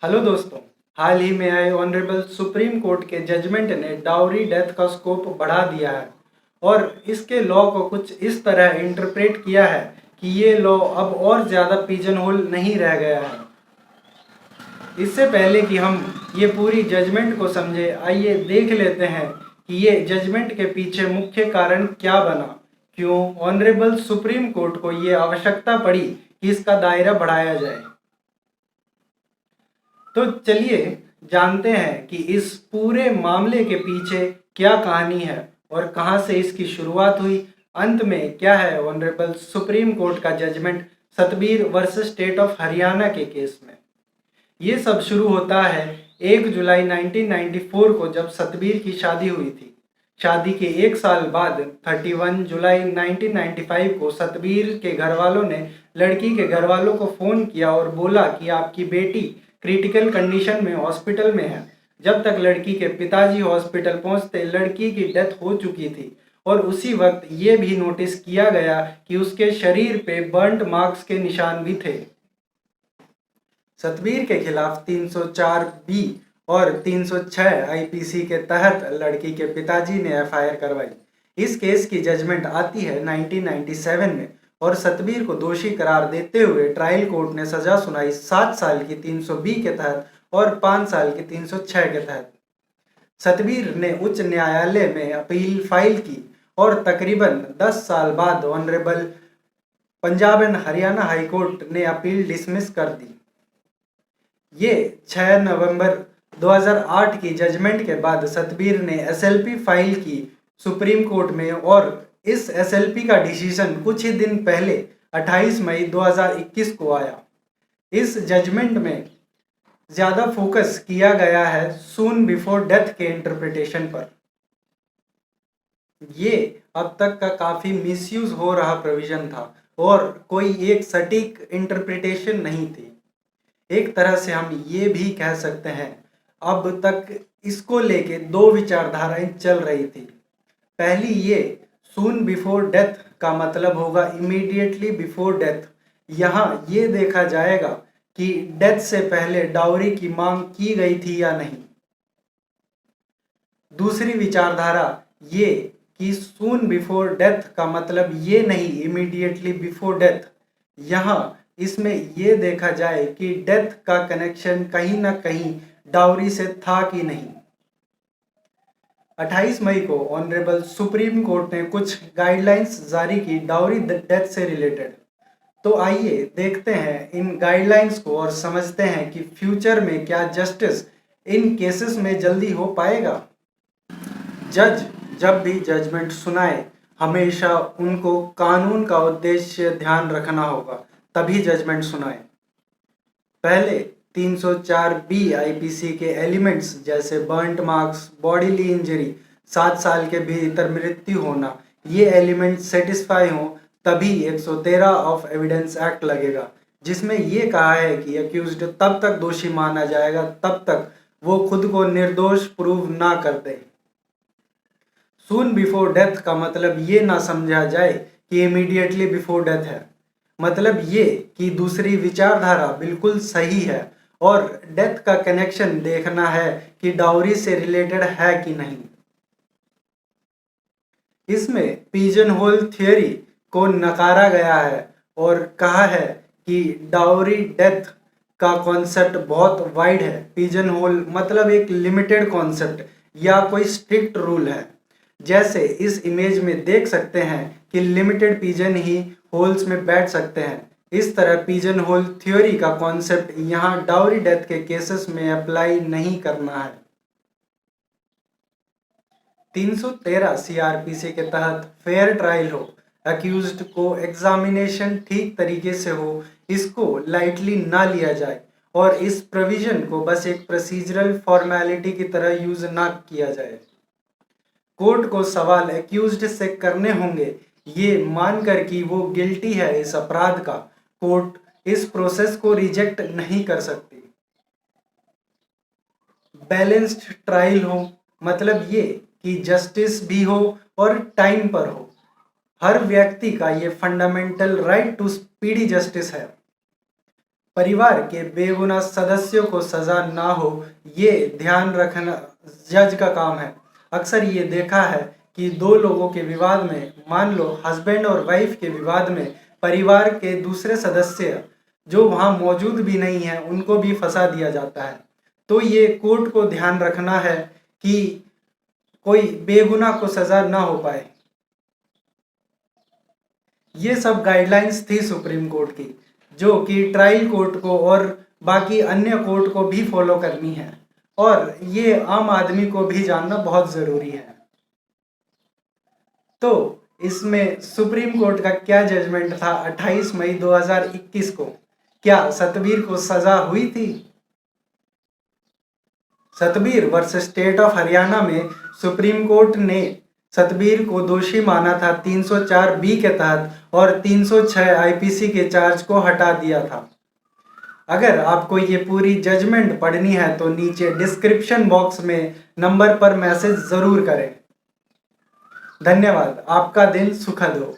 Hello दोस्तों। हाल ही में आए ऑनरेबल सुप्रीम कोर्ट के जजमेंट ने डाउरी डेथ का स्कोप बढ़ा दिया है और इसके लॉ को कुछ इस तरह इंटरप्रेट किया है कि ये लॉ अब और ज़्यादा पिजन होल नहीं रह गया है। इससे पहले कि हम ये पूरी जजमेंट को समझे, आइए देख लेते हैं कि ये जजमेंट के पीछे मुख्य कारण क्या बना, क्यों ऑनरेबल सुप्रीम कोर्ट को ये आवश्यकता पड़ी कि इसका दायरा बढ़ाया जाए। तो चलिए जानते हैं कि इस पूरे मामले के पीछे क्या कहानी है और कहां से इसकी शुरुआत हुई। अंत में क्या है ऑनरेबल सुप्रीम कोर्ट का judgement Satbir versus state of Haryana के केस में। ये सब शुरू होता है 1 जुलाई 1994 को, जब सतबीर की शादी हुई थी। शादी के एक साल बाद 31 जुलाई 1995 को सतबीर के घर वालों ने लड़की के घर वालों को फ़ोन किया और बोला कि आपकी बेटी क्रिटिकल कंडीशन में हॉस्पिटल में है। जब तक लड़की के पिताजी हॉस्पिटल पहुंचते, लड़की की डेथ हो चुकी थी और उसी वक्त ये भी नोटिस किया गया कि उसके शरीर पे बर्न्ड मार्क्स के निशान भी थे। सतबीर के खिलाफ 304 बी और 306 आईपीसी के तहत लड़की के पिताजी ने एफआईआर करवाई। इस केस की जजमेंट आती है 1997 में और सतबीर को दोषी करार देते हुए ट्रायल कोर्ट ने सजा सुनाई 7 साल की 300 बी के तहत और 5 साल की 306 के तहत। सतबीर ने उच्च न्यायालय में अपील फाइल की और तकरीबन 10 साल बाद honourable Punjab and Haryana high court ने अपील डिसमिस कर दी। ये 6 नवंबर 2008 की जजमेंट के बाद सतबीर ने एसएलपी फाइल की सुप्रीम कोर्ट में और इस एसएलपी का डिसीजन कुछ ही दिन पहले 28 मई 2021 को आया। इस जजमेंट में ज़्यादा फोकस किया गया है सून बिफोर डेथ के इंटरप्रिटेशन पर। ये अब तक का काफ़ी मिसयूज हो रहा प्रोविज़न था और कोई एक सटीक इंटरप्रिटेशन नहीं थी। एक तरह से हम ये भी कह सकते हैं अब तक इसको लेके दो विचारधाराएं चल रही थी। पहली ये, सून बिफोर डेथ का मतलब होगा इमीडिएटली बिफोर डेथ। यहाँ ये देखा जाएगा कि डेथ से पहले डाउरी की मांग की गई थी या नहीं। दूसरी विचारधारा ये कि सून बिफोर डेथ का मतलब ये नहीं इमीडिएटली बिफोर डेथ। यहाँ इसमें ये देखा जाए कि डेथ का कनेक्शन कहीं ना कहीं डाउरी से था कि नहीं। 28 मई को ऑनरेबल सुप्रीम कोर्ट ने कुछ गाइडलाइंस जारी की डाउरी डेथ से रिलेटेड। तो आइए देखते हैं इन गाइडलाइंस को और समझते हैं कि फ्यूचर में क्या जस्टिस इन केसेस में जल्दी हो पाएगा। जज जब भी जजमेंट सुनाए, हमेशा उनको कानून का उद्देश्य ध्यान रखना होगा, तभी जजमेंट सुनाए। पहले 304 बी आईपीसी के एलिमेंट्स जैसे बर्न्ट मार्क्स, बॉडीली इंजरी, 7 साल के भीतर मृत्यु होना, ये एलिमेंट सेटिस्फाई हों तभी 113 ऑफ एविडेंस एक्ट लगेगा, जिसमें ये कहा है कि अक्यूज्ड तब तक दोषी माना जाएगा तब तक वो खुद को निर्दोष प्रूव ना कर दे। सून बिफोर डेथ का मतलब ये ना समझा जाए कि इमीडिएटली बिफोर डेथ है। मतलब ये कि दूसरी विचारधारा बिल्कुल सही है और डेथ का कनेक्शन देखना है कि डाउरी से रिलेटेड है कि नहीं। इसमें पिजन होल थियोरी को नकारा गया है और कहा है कि डाउरी डेथ का कॉन्सेप्ट बहुत वाइड है। पिजन होल मतलब एक लिमिटेड कॉन्सेप्ट या कोई स्ट्रिक्ट रूल है। जैसे इस इमेज में देख सकते हैं कि लिमिटेड पिजन ही होल्स में बैठ सकते हैं। इस तरह पिजन होल थ्योरी का कॉन्सेप्ट यहाँ डाउरी डेथ के केसेस में अप्लाई नहीं करना है। 313 सीआरपीसी के तहत फेयर ट्रायल हो, अक्यूज्ड को एग्जामिनेशन ठीक तरीके से हो, इसको लाइटली ना लिया जाए और इस प्रोविजन को बस एक प्रोसीजरल फॉर्मेलिटी की तरह यूज ना किया जाए। कोर्ट को सवाल एक्यूज्ड से करने होंगे ये मानकर कि वो गिल्टी है इस अपराध का। कोर्ट इस प्रोसेस को रिजेक्ट नहीं कर सकती। बैलेंस्ड ट्रायल हो, मतलब ये कि जस्टिस भी हो और टाइम पर हो। हर व्यक्ति का ये fundamental right to speedy justice है। परिवार के बेगुनाह सदस्यों को सजा ना हो, ये ध्यान रखना जज का काम है। अक्सर ये देखा है कि दो लोगों के विवाद में, मान लो हस्बैंड और वाइफ के विवाद में, परिवार के दूसरे सदस्य जो वहाँ मौजूद भी नहीं है उनको भी फंसा दिया जाता है। तो ये कोर्ट को ध्यान रखना है कि कोई बेगुनाह को सजा ना हो पाए। ये सब गाइडलाइंस थी सुप्रीम कोर्ट की, जो कि ट्रायल कोर्ट को और बाकी अन्य कोर्ट को भी फॉलो करनी है, और ये आम आदमी को भी जानना बहुत ज़रूरी है। तो इसमें सुप्रीम कोर्ट का क्या जजमेंट था 28 मई 2021 को? क्या सतबीर को सजा हुई थी? Satbir versus state of Haryana में सुप्रीम कोर्ट ने सतबीर को दोषी माना था 304 बी के तहत, और 306 आईपीसी के चार्ज को हटा दिया था। अगर आपको ये पूरी जजमेंट पढ़नी है तो नीचे डिस्क्रिप्शन बॉक्स में नंबर पर मैसेज ज़रूर करें। धन्यवाद। आपका दिन सुखद हो।